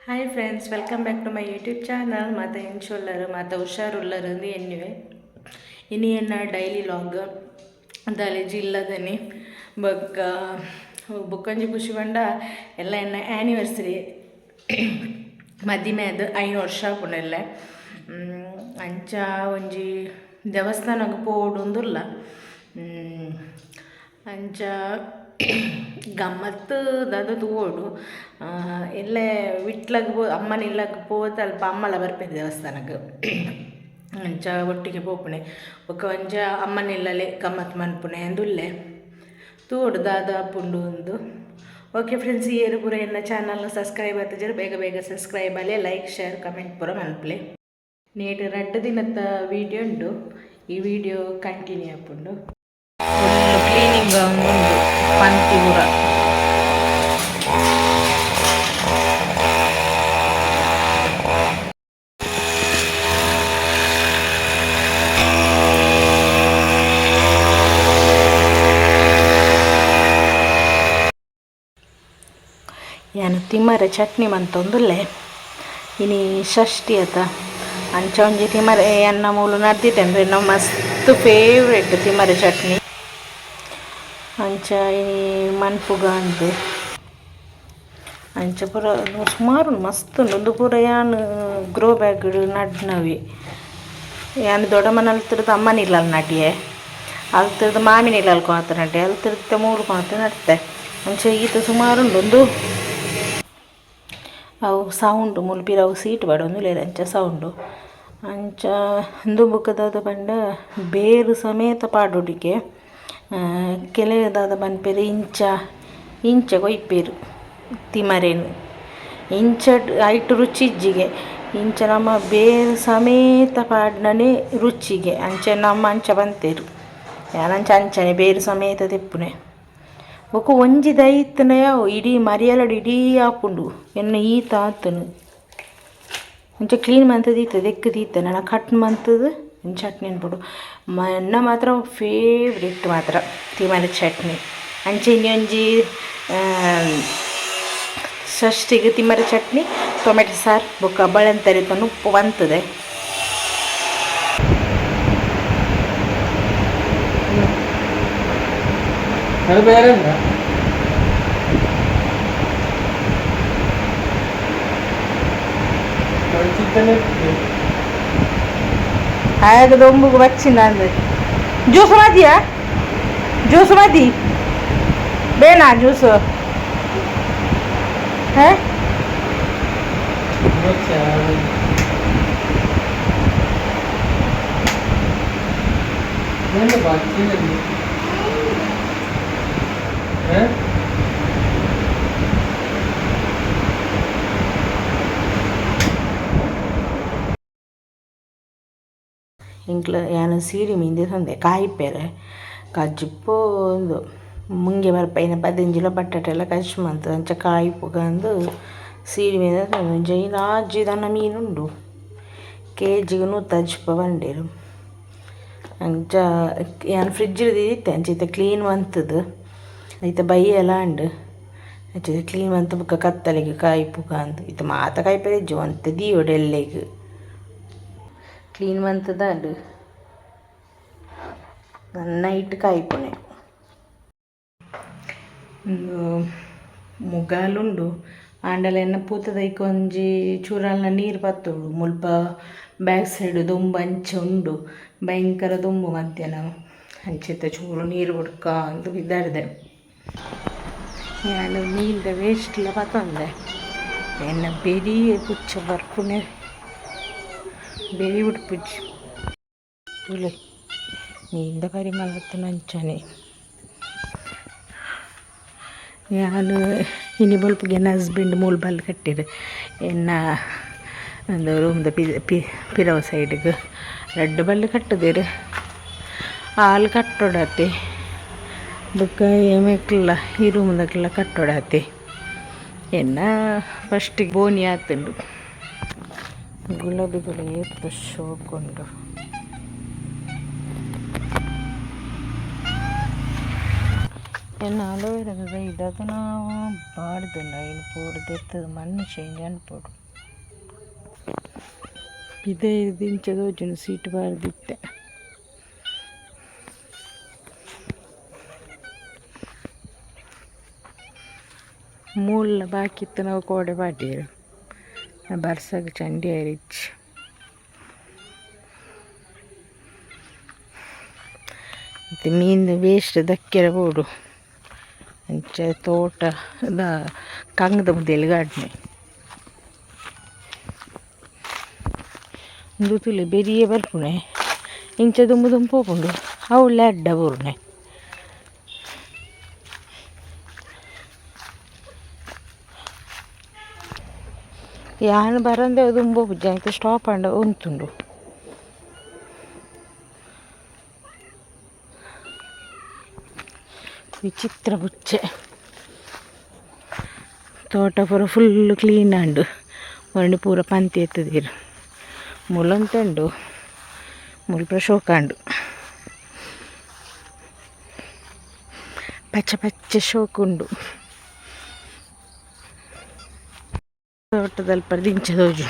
Hi friends, welcome back to my YouTube channel. മത ഇൻഷുള്ളർ മത ಹುಷಾರುಳ್ಳರು ಎನ್ನಿವೆ ಇನಿ ಎನ್ನ ಡೈಲಿ ಲಾಗ್ ದಾಲೆ ಜಿಲ್ಲದನಿ ಬೊಕ್ಕ ಬೊಕ್ಕಂಜಿ ಖುಷಿ ಪಂಡ ಎಲ್ಲ ಎನ್ನ ಆ್ಯನಿವರ್ಸರಿ ಮದಿಮೆದು 5 ವರ್ಷ ಪುಣೆಲ್ಲ ಅಂಚ ಒಂಜಿ ದೇವಸ್ಥಾನಕ್ಕೆ ಪೋಡುಂದುಲ್ಲ ಅಂಚ ಗಮ್ಮತ್ತು ದಾದ ತೂಡು ಎಲ್ಲೇ ವಿಟ್ಲಗೆ ಅಮ್ಮನ ಇಲ್ಲಗೆ ಪೋತ ಅಲ್ಪ ಅಮ್ಮಲ ಬರ್ಪೇನೆ ದೇವಸ್ಥಾನಕ್ಕೆ ಅಂಚ ಒಟ್ಟಿಗೆ ಪೋಪುಣೆ ಒಕ್ಕ ಒಂಜ ಅಮ್ಮನ ಇಲ್ಲಲೆ ಗಮ್ಮತ್ತು ಮನ್ಪುಣೆ ಅಂದುಲ್ಲೆ ತೂಡು ದಾದ ಪುಂಡು ಒಂದು. ಓಕೆ ಫ್ರೆಂಡ್ಸ್, ಈ ಪೂರ ಎಲ್ಲ ಚಾನಲ್ನ ಸಬ್ಸ್ಕ್ರೈಬ್ ಆಗ್ತಿದ್ದಾರೆ, ಬೇಗ ಬೇಗ ಸಬ್ಸ್ಕ್ರೈಬ್ ಅಲ್ಲೇ ಲೈಕ್ ಶೇರ್ ಕಮೆಂಟ್ ಪೂರ ಮನ್ಪಲೆ. ನೇಟು 2 ದಿನದ ವೀಡಿಯೋ ಉಂಡು, ಈ ವಿಡಿಯೋ ಕಂಟಿನ್ಯೂ ಆಪುಂಡು. ಕ್ಲೀನಿಂಗ್ ಉಂಡು ಪಂತಿ ಪೂರ ಏನು ತಿಮ್ಮರೆ ಚಟ್ನಿ ಮಂತೊಂದುಲ್ಲೆ ಇನಿ ಷಷ್ಠಿ ಆತ ಅಂಚ ಒಂಜಿ ತಿಮ್ಮರೆ ಎನ್ನ ಮೂಲು ನಡ್ದಿಟ್ಟೆಂದ್ರೆ ನಾವು ಮಸ್ತ್ ಫೇವ್ರೆಟ್ ತಿಮ್ಮರೆ ಚಟ್ನಿ ಅಂಚ ಇನಿ ಮನ್ಪುಗ ಅಂದು ಅಂಚ ಪೂರ ಸುಮಾರು ಮಸ್ತ್ ಉಂಡು. ಒಂದು ಪೂರ ಯಾನ್ ಗ್ರೋ ಬ್ಯಾಗ್ ನಡ್ನವಿ ಯಾನ್ ದೊಡ್ಡ ಮನೆ ಅಲ್ತಿರ್ದು ಅಮ್ಮನ ಇಲ್ಲ ನಟಿಯೆ ಅಲ್ತಿರ್ದು ಮಾಮಿನ ಇಲ್ಲ ಅಲ್ಕೊತ ನಟಿ ಅಲ್ತಿರ್ದ 3 ಕೊನತ ನಡ್ತೆ ಅಂಚ ಈತ ಸುಮಾರು ಉಂಡು. ಒಂದು ಅವು ಸೌಂಡು ಮುಲ್ಪಿರವು ಸೀಟ್ ಬಡೊಂದು ಲೇರ ಅಂಚ ಸೌಂಡು ಅಂಚ ಇಂದು ಬುಕ್ಕದಾದ ಪಂಡ ಬೇರು ಸಮೇತ ಪಾಡೊಡಿಗೆ ಕೆಲದಾದ ಪನ್ಪೇರು ಇಂಚ ಕೊಯ್ಪೇರು ತಿಮರೇನು ಇಂಚ ಐಟು ರುಚಿಜ್ಜಿಗೆ ಇಂಚ ನಮ್ಮ ಬೇರು ಸಮೇತ ಪಾಡ್ನನೆ ರುಚಿಗೆ ಅಂಚ ನಮ್ಮ ಅಂಚ ಬಂತೇರು ಯಾನಂಚ ಅಂಚನೆ ಬೇರು ಸಮೇತ ತೆಪ್ಪುನೆ ಬೊಕ್ಕ ಒಂಜಿ ದೈತನೆಯ ಇಡೀ ಮರಿಯಲಡು ಇಡೀ ಆಪುಂಡು ಎನ್ನ ಈತ ಆತನು ಅಂಚ ಕ್ಲೀನ್ ಮಂತದ್ದು ಈತ ದೆಕ್ಕದು ಈತ ನಾನು ಕಟ್ ಮಂತದ್ದು ಚಟ್ನಿ ಅನ್ಬಿಡು ಎನ್ನ ಮಾತ್ರ ಫೇವ್ರೆಟ್ ಮಾತ್ರ ತಿಮರೆ ಚಟ್ನಿ. ಅಂಚೆ ಇನ್ನೊಂಜಿ ಷಷ್ಠಿಗೆ ತಿಮ್ಮರೆ ಚಟ್ನಿ ಟೊಮೆಟೊ ಸಾರು ಬೊಕ್ಕ ಬಳೆಂತರಿತನು ಉಪ್ಪು ಬಂತದೆ. ಆಗ ದೊಂಬುಗು ಬಚ್ಚಿನ ಅಂದ್ರೆ ಜ್ಯೂಸ್ ಮದಿಯಾ ಜ್ಯೂಸ್ ಮದಿ ಬೇಡ ಜ್ಯೂಸು ಹಾಂ ಇಂಕ್ಲ ಏನು ಸೀರೆ ಮೀಂದೆ ತಂದೆ ಕಾಯಿಪೇರೆ ಕಜ್ಜಿಪ್ಪು ಒಂದು ಮುಂಗೆ ಬರ್ಪೈನ 15 ಕಿಲೋ ಬಟಾಟೆ ಎಲ್ಲ ಕಚ್ಚು ಮಂತ ಅಂಚ ಕಾಯಿ ಪುಗಂದು ಸೀರೆ ಮೀದ ತಂದು ಜೈನ ಅಜ್ಜಿದನ್ನ ಮೀನುಂಡು ಕೆಜಿಗೆ 150 ಬಂಡೇರು ಅಂಚ ಏನು ಫ್ರಿಡ್ಜ್ ಇದ್ದಿತ್ತೆ ಅಂಚ ಕ್ಲೀನ್ ಮಂತದ್ದು ಐತೆ ಬೈ ಎಲ್ಲ ಅಂಡು ಅಂಚ ಕ್ಲೀನ್ ಮಂತ ಬುಕ್ಕ ಕತ್ತಲೆಗೆ ಕಾಯಿ ಪುಗ ಅಂದು ಇದು ಮಾತ ಕಾಯಿಪೇರೆ ಇಜ್ಜು ಅಂತ ದೀವಡೆಲ್ಲೆಗೆ ಕ್ಲೀನ್ ಮಂತದ ಅಂಡು ನೈಟ್ ಕಾಯ್ಪುಣೆ ಮುಗಾಲುಂಡು ಆಂಡಲ ಎನ್ನ ಪೂತದೈಕ ಒಂಜಿ ಚೂರಲ್ನ ನೀರು ಪತ್ತೋಡು ಮುಲ್ಪ ಬ್ಯಾಕ್ ಸೈಡ್ ದೊಂಬು ಅಂಚೆ ಉಂಡು ಭಯಂಕರ ದೊಂಬು ಮಧ್ಯಾಹ್ನ ಅಂಚೆತ್ತ ಚೂರು ನೀರು ಹುಡ್ಕ ಅಂತ ಬಿದ್ದಾಡ್ದೆ ನಾನು ನೀಲ್ದ ವೇಸ್ಟ್ ಇಲ್ಲ ಪತ್ತೊಂದೆ ಎನ್ನ ಬೆರಿ ಪುಚ್ಚ ಬರ್ಪುಣೆ ಬೆರಿ ಉಡ್ಪುಚ್ಚಿ ತುಲೆ ನೀಂದ ಕರಿಮಲತ್ತು ನಂಚನೆ ನಾನು ಇನಿ ಬಲ್ಪಿಗೆ ನನ್ನ ಹಸ್ಬೆಂಡ್ ಮೂಲ ಬಲ್ ಕಟ್ಟಿರು ಎನ್ನ ಒಂದು ರೂಮ್ದ ಪಿರವ ಸೈಡ್ಗೆ 2 ಬಲ್ಲು ಕಟ್ಟದಿರು ಹಾಲು ಕಟ್ಟೊಡತ್ತೆ ಬುಕ್ಕ ಏಮೇಕ್ಲ ಈ ರೂಮ್ದಾಗೆಲ್ಲ ಕಟ್ಟೊಡತ್ತೆ ಎನ್ನ ಫಸ್ಟಿಗೆ ಬೋನಿ ಆತುಂಡು ಗುಲಾಬಿಗಳು ಏತು ಶೋಕೊಂಡು ಎನ್ನ ಅಲೋವೆರದ ಇದದು ನಾವು ಬಾಡ್ದುಂಡ ಇನ್ನು ಪೂರ ದೆತ್ತದ ಮಣ್ಣು ಚೇಂಜ್ ಅನ್ಪೋಡು ಇದೇ ದಿಂಚದೋಜುನು ಸೀಟ್ ಬಾರ್ದಿತ್ತೆ ಮೂಲ ಬಾಕಿತ್ತು ನಾವು ಕೋಡೆ ಪಾಟೀರು ಬರ್ಸಾಗ ಚಂಡಿ ಆಯ್ರಿಚ್ ಮತ್ತು ಮೀನು ವೇಸ್ಟ್ ದಕ್ಕೆರ ಬೋಡು ಅಂಚ ತೋಟ ಕಂಗದ ಮುದ್ದೆಯಲ್ಲಿ ಗಾಡ್ನೆ ಒಂದು ತುಲೆ ಬೆರಿಯೇ ಬರ್ಪುಣೆ ಇಂಚ ದುಂಬು ದುಂಪು ಹೋಗ್ಕೊಂಡು ಅವಳೆ ಅಡ್ಡ ಬೂರ್ನೆ ಯಾನು ಬರಂದೆ ದುಂಬು ಬುಜ್ಜ ಅಂತ ಸ್ಟಾಪ್ ಅಂಡ ಉಂಟುಂಡು ವಿಚಿತ್ರ ಬುಚ್ಚೆ ತೋಟ ಪೂರ ಫುಲ್ಲು ಕ್ಲೀನ್ ಅಂಡು ಒಂದು ಪೂರ ಪಂತಿ ಎತ್ತದಿರು ಮುಲಂತಂಡು ಮುಲ್ಪ ಶೋಕಾಂಡು ಪಚ್ಚ ಪಚ್ಚ ಶೋಕುಂಡು ತೋಟದಲ್ಲಿ ಪರ್ದಿಂಚದೋಜು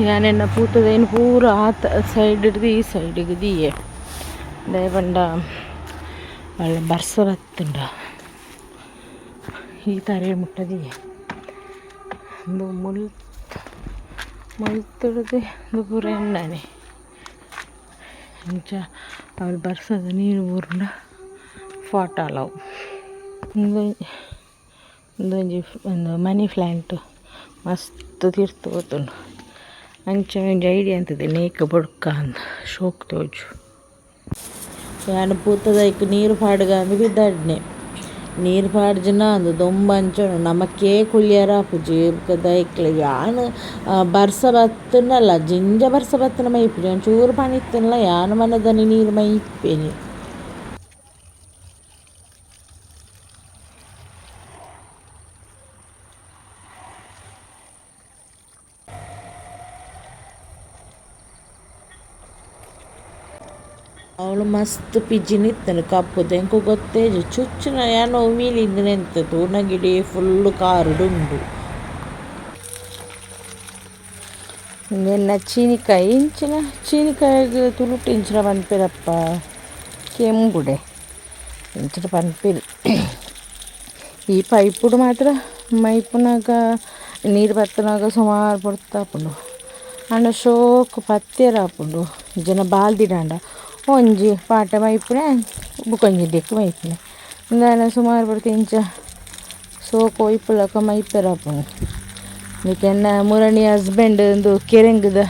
ಯಾನೆನ್ನ ಪೂತದೇನು ಪೂರ ಆ ಸೈಡ್ ಹಿಡ್ದು ಈ ಸೈಡಿಗೆ ದೀಯೆ ದಯಪಂಡ ಒಳ್ಳೆ ಬರ್ಸ ಬತ್ತುಂಡ ಈ ತಾರೆ ಮುಟ್ಟದಿಯೆ ಮುಳ್ತುಡ್ದು ಪೂರ ಎಣ್ಣೆ ಇಂಚ ಅವಳು ಬರ್ಸದ ನೀರು ಊರುಂಡ ಫಾಟ ಅಲವು ಒಂದು ಮನಿ ಪ್ಲ್ಯಾಂಟ್ ಮಸ್ತ್ ತೀರ್ತು ಹೋತುಂಡು ಅಂಚ ಒಂದು ಐಡಿಯಾ ಅಂತದೆ ನೇಕ ಬೊಡ್ಕ ಅಂದ ಶೋಕ್ ತೋಜು ಯಾನು ಪೂತದೈಕ್ ನೀರು ಪಾಡ್ಗ ಅಂದು ಬಿದ್ದಾಡ್ನೆ ನೀರು ಪಾಡ್ಜನ ಅಂದು ದೊಂಬ ಅಂಚೋಣ ನಮಕ್ಕೇ ಕುಳಿಯರ ಪುಜಿ ದೈಕ್ಲೆ ಯಾನು ಬರ್ಸ ಬತ್ತನಲ್ಲ ಜಿಂಜ ಬರ್ಸ ಬತ್ತನ ಮೈಪಿನಿ ಒಂಚೂರು ಪಾಣಿ ಇತ್ತನಲ್ಲ ಯಾನು ಮನದನಿ ನೀರು ಮೈ ಇಪ್ಪೇನಿ ಅವಳು ಮಸ್ತ್ ಪಿಜ್ಜಿನಿತ್ತನು ಕಪ್ಪುದು ಎಂಕು ಗೊತ್ತೇಜು ಚುಚ್ಚುನ ಏನೋ ಮೀಲಿಂದ ನೆಂತ ತೂನಗಿಡಿ ಫುಲ್ಲು ಕಾರುಡುಂಡು ನಿನ್ನ ಚೀನಿಕಾಯಿ ಇಂಚಿನ ಚೀನಿಕಾಯಿಗೆ ತುಳುಟು ಇಂಚಿನ ಪನ್ಪೆರಪ್ಪ ಕೆಂಬುಡೆ ಇಂಚಿನ ಪನ್ಪೆರು ಈ ಪೈಪುಡು ಮಾತ್ರ ಮೈಪುನಾಗ ನೀರು ಬತ್ತನಾಗ ಸುಮಾರು ಪಡ್ತಾಪುಂಡು ಅಣ್ಣ ಶೋಕು ಪತ್ತೆರ ಆಪುಂಡು ಜನ ಬಾಲ್ದಿಡಾಂಡ ಒಂಜಿ ಪಾಟ ಮೈಪುನೆ ಬುಕೊಂಜಿ ಡೆಕ್ಕು ಮೈಪುನೆ ಇಂದಾನ ಸುಮಾರು ಪಡ್ತು ಇಂಚ ಸೋಕು ಒಯ್ಪುಲಕ ಮೈಪೆರಪುನು ಇದಕ್ಕೆನ್ನ ಮುರಣಿ ಹಸ್ಬೆಂಡ್ ಒಂದು ಕೆರೆಂಗದ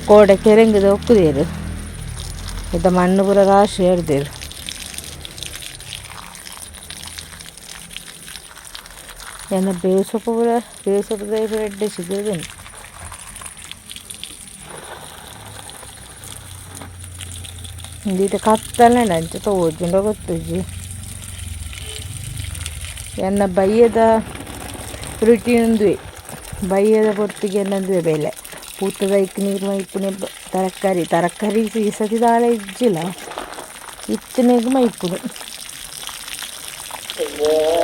ಕೋಡೆ ಕೆರೆಂಗದ ಒಕ್ಕುದೇರು ಇದ್ದ ಮಣ್ಣು ಪೂರ ರಾಶಿ ಹಿಡ್ದೇರು ಎನ್ನ ಬೇವು ಸೊಪ್ಪು ಪೂರ ಬೇವು ಸೊಪ್ಪು ಎಡ್ಡೆ ಸಿಗೋದೇನು ಇಂದೀಟ ಕತ್ತಲೆ ಅಂಚ ತೋಜುಂಡ ಗೊತ್ತುಜಿ ಎನ್ನ ಬಯ್ಯದ ರುಟಿನುಂದುವೆ ಬಯ್ಯದ ಪೊರ್ತಿಗೆ ಎನ್ನದುವೆ ಬೆಲೆ ಪೂತದೈಕ್ ನೀರು ಮೈಪುನೆ ತರಕಾರಿ ಈ ಸತಿ ದಾಳ ಇಜ್ಜಿಲ್ಲ ಇತ್ತನೆಗೆ ಮೈಪುಡು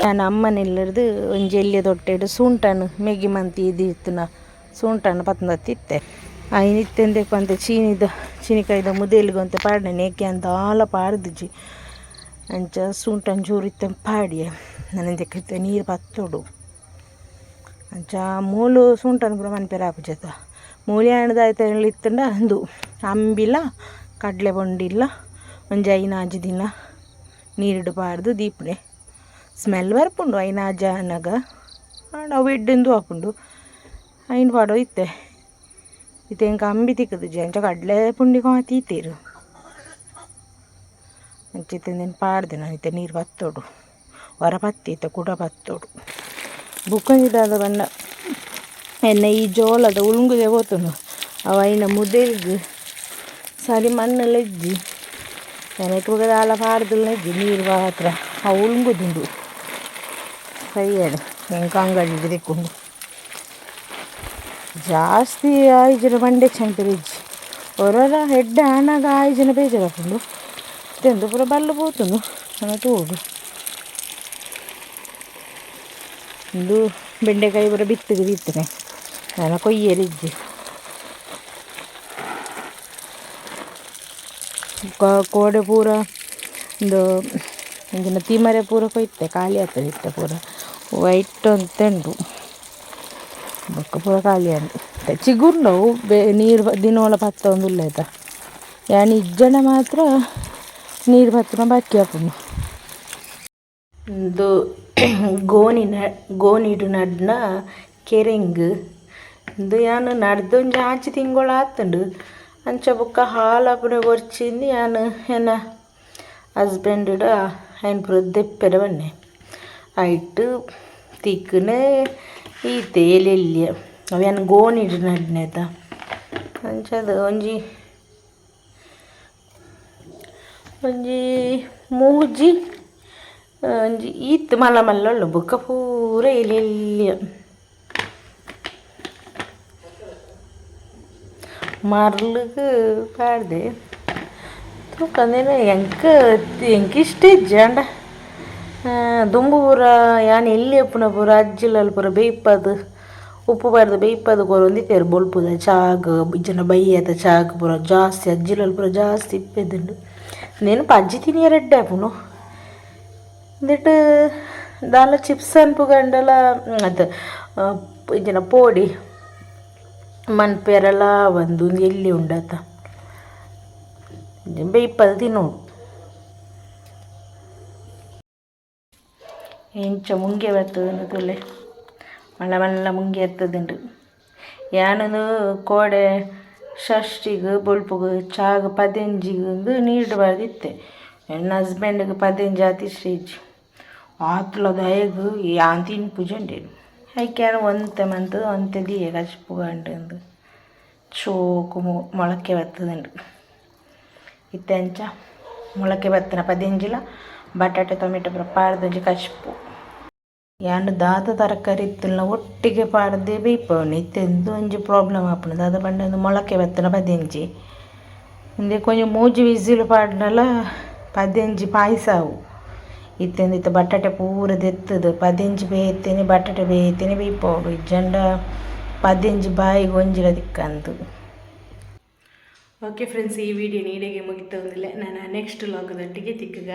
ನಾನು ಅಮ್ಮನೆಲ್ಲರದು ಒಂಜಿ ಎಲ್ಲಿಯ ತೊಟ್ಟೆಡು ಸೂಂಟನ್ನು ಮೆಗಿ ಮಂತಿ ಇದ್ದಿತ್ತುನ ಸೂಂಟನ್ನು ಪತ್ತಂದತ್ತಿತ್ತೆ ಐನಿತ್ತೆಂದೆ ಪಂತೆ ಚೀನಿಕಾಯ್ದ ಮುದೇಲಿಗೊಂತ ಪಾಡ್ನೆ ನೇಕೆ ಅಂತ ಆಲ ಪಾಡ್ದುಜಿ ಅಂಚ ಸೂಂಟನ್ ಚೂರಿತ್ತ ಪಾಡಿಯ ನನಂದಕ್ಕೆ ನೀರು ಪತ್ತೋಡು ಅಂಚ ಮೂಲು ಸೂಂಟನ್ ಪೂರ ಮನ್ಪೆರ ಆಪುಜತ ಮೂಲಿ ಹಣ್ಣದಾಯ್ತ ಇತ್ತಂಡ ಅಂದು ಅಂಬಿಲ್ಲ ಕಡಲೆ ಬೊಂಡಿಲ್ಲ ಒಂಜಿ ಐನಾಜು ದಿನ ನೀರಿಡು ಪಾಡ್ದು ದೀಪುಣೆ ಸ್ಮೆಲ್ ಬರ್ಪುಂಡು ಐನಾಜ ಅನ್ನಗ ಅವು ಎಡ್ಡೆಂದು ಆಪುಂಡು ಐನು ಪಾಡೋ ಇತ್ತೆ ಇತೆಂಕ ಅಂಬಿ ತಿಕ್ಕದು ಅಂಚ ಕಡಲೆ ಪುಂಡಿ ತೀತೀರು ಅಂಚಿತ್ತೇನು ಪಾಡ್ದೆ ನಾನು ಇತ್ತೆ ನೀರು ಪತ್ತೋಡು ಹೊರ ಪತ್ತಿ ಇತ್ತ ಕೂಡ ಪತ್ತೋಡು ಬುಕ್ಕಂಜಿದಾದ ಬಣ್ಣ ಎನ್ನ ಈ ಜೋಳದ ಉಳುಂಗುದೆ ಹೋತನು ಅವ ಐನ ಮುದೇಲ್ಗು ಸರಿ ಮಣ್ಣೆಲ್ಲ ಇಜ್ಜಿ ನನಗೆ ಹೋಗದ ಆಲ ಪಾಡ್ದಲ್ಲ ಇಜ್ಜಿ ನೀರು ಮಾತ್ರ ಆ ಉಳುಂಗುದುಂಡು ಕೈಯಾಡು ಹೆಂಗೆ ಅಂಗಡಿಗೆ ತೆಕ್ಕೊಂಡು ಜಾಸ್ತಿ ಆಯ್ಜನ ಬಂಡೆ ಚಂಪರಿಜ್ಜಿ ಹೊರ ಹೆಡ್ಡೆ ಹಣಗ ಆಯ್ಜನ ಬೇಜಾರಕೊಂಡು ಇತ್ತೆಂದು ಪೂರ ಬಲ್ಲು ಪೋತುಂಡು ನನ್ನ ತೂಡು ಒಂದು ಬೆಂಡೆಕಾಯಿ ಪೂರ ಬಿತ್ತಿಗೆ ಬಿತ್ತನೆ ನಾನು ಕೊಯ್ಯರಿಜ್ಜಿ ಕೋಡೆ ಪೂರ ಒಂದು ಇಂಜಿನ ತಿಮರೆ ಪೂರ ಕೊಯ್ತೆ ಖಾಲಿ ಆಗ್ತದೆ ಇತ್ತೆ ಪೂರ ವೈಟ್ ಅಂತುಂಡು ಬೊಕ್ಕ ಪೂರ ಖಾಲಿ ಅಂದು ಚಿಗುರ್ನವು ನೀರು ದಿನೋಲ ಪತ್ತ ಒಂದು ಉಳ್ಳಾಯ್ತ ಯಾನ್ ಇಜ್ಜನ ಮಾತ್ರ ನೀರು ಪತ್ತನ ಬಾಕಿ ಹಾಪುಂಡು ಒಂದು ಗೋಣಿಡು ನಡ್ನ ಕೆರೆಂಗ್ ಇದು ಯಾನು ನಡ್ದೊಂಜಿ ಆಚೆ ತಿಂಗಳು ಆತುಂಡು ಅಂಚ ಬುಕ್ಕ ಹಾಲು ಅಪ್ಪನೆ ಕೊರ್ಚಿಂದು ಯಾನು ಏನ ಹಸ್ಬೆಂಡ್ ಆಯ್ನ ಪೂರ ದೆಪ್ಪೆರ ಬನ್ನೆ ಐಟ್ ತಿಕ್ಕನೆ ಈತೆ ಎಲೆಲ್ಲಿ ಅವೇನು ಗೋಣಿಡು ನಡ್ನೆತ ಅಂಚದು ಒಂಜಿ ಮೂಜಿ ಒಂಜಿ ಈತ್ ಮಲ್ಲ ಮಲ್ಲ ಬುಕ್ಕ ಪೂರ ಎಲೆಲ್ಲಿ ಮರ್ಲಿಗೆ ಪಾಡ್ದೆ ತೂಕಂದೇನು ಎಂಕಿಷ್ಟ ಇಜ್ಜಂಡ ದುಂಬು ಪೂರ ಯಾನು ಎಲ್ಲಿ ಅಪ್ಪುನ ಪೂರ ಅಜ್ಜಿಲಲ್ಲಿ ಪೂರ ಬೇಯ್ಪದು ಉಪ್ಪು ಬಾರ್ದು ಬೇಯ್ಪದು ಕೊರೊಂದಿತ್ತೇರು ಬೊಲ್ಪುದ ಚಾಗ್ ಇಜ್ಜನ ಬೈಯದ ಚಾಗ್ ಪೂರ ಜಾಸ್ತಿ ಅಜ್ಜಿಲಲ್ಲಿ ಪೂರ ಜಾಸ್ತಿ ಇಪ್ಪೆದುಂಡು ನೆನಪು ಅಜ್ಜಿ ತಿನಿಯ ರೆಡ್ಡೆ ಆಪುನು ಅಂದಿಟ್ಟು ದಾಲ ಚಿಪ್ಸ್ ಅನ್ಪುಗಂಡಲ ಅದು ಇಜ್ಜನ ಪೋಡಿ ಮನ್ಪೆರಲ ಒಂದು ಎಲ್ಲಿ ಉಂಡತ ಬೇಯ್ಪದ ತಿನ್ನೋಡು ಎಂಚ ಮುಂಗೆ ಬರ್ತದೆ ತುಲೆ ಮಲ್ಲ ಮಲ್ಲ ಮುಂಗೆ ಇರ್ತದುಂಡು ಯಾನದು ಕೋಡೆ ಷಷ್ಟಿಗೆ ಬೊಲ್ಪುಗು ಚಾಗ ಪದೆಂಜಿಗೆ ನೀಡಬಾರ್ದಿತ್ತೆ ನನ್ನ ಹಸ್ಬೆಂಡ್ಗೆ ಪದೆಂಜಿ ಆತಿ ಸ್ಟೇಜ್ ಆತ್ಲದ ಹೇಗೆ ಯಾನ್ ತಿನ್ಪುಜಂಡೇನು ಐಕ್ಯಾನ ಒಂತೆ ಮಂತು ಒಂತೆ ದಿಯೆ ಕಚ್ಪುಗಂಡು ಚೋಕು ಮೊಳಕೆ ಬರ್ತದುಂಡು ಇತ್ತೆಂಚ ಮೊಳಕೆ ಬತ್ತನ ಪದೆಂಜಿಲ ಬಟಾಟೆ ಟೊಮೆಟೊ ಪೂರ ಪಾಡ್ದೊಂಜಿ ಕಚ್ಪು ಯಾನು ದಾದ ತರಕಾರಿ ಇತ್ತಲ್ಲ ಒಟ್ಟಿಗೆ ಪಾಡ್ದೆ ಬೇಯ್ಪವನು ಇತ್ತೆಂದು ಒಂಜಿ ಪ್ರಾಬ್ಲಮ್ ಆಪುಂಡು ದಾದ ಪಂಡ ಮೊಳಕೆ ಬತ್ತನ ಪದೆಂಜಿ ಇಂದೆ ಕೊಂಚ ಮೂಜಿ ವಿಸಿಲು ಪಾಡ್ನಲ ಪದೆಂಜಿ ಪಾಯಸ ಅವು ಇತ್ತೆಂದು ಇತ್ತ ಬಟಾಟೆ ಪೂರ ದೆತ್ತದು ಪದೆಂಜಿ ಬೇಯ್ತೇನೆ ಬಟಾಟೆ ಬೇಯ್ತೇನೆ ಬೇಯ್ಪವಡು ಇಜ್ಜಂಡ ಪದೆಂಜಿ ಬಾಯಿಗೆ ಒಂಜಿಲ ದಿಕ್ಕಂದು. ಓಕೆ ಫ್ರೆಂಡ್ಸ್, ಈ ವಿಡಿಯೋ ನೀಡಿಗೆ ಮುಗಿತೊಂದಿಲ್ಲ. ನಾನು ನೆಕ್ಸ್ಟ್ ಲಾಗದೊಟ್ಟಿಗೆ ತಿಕ್ಕಗ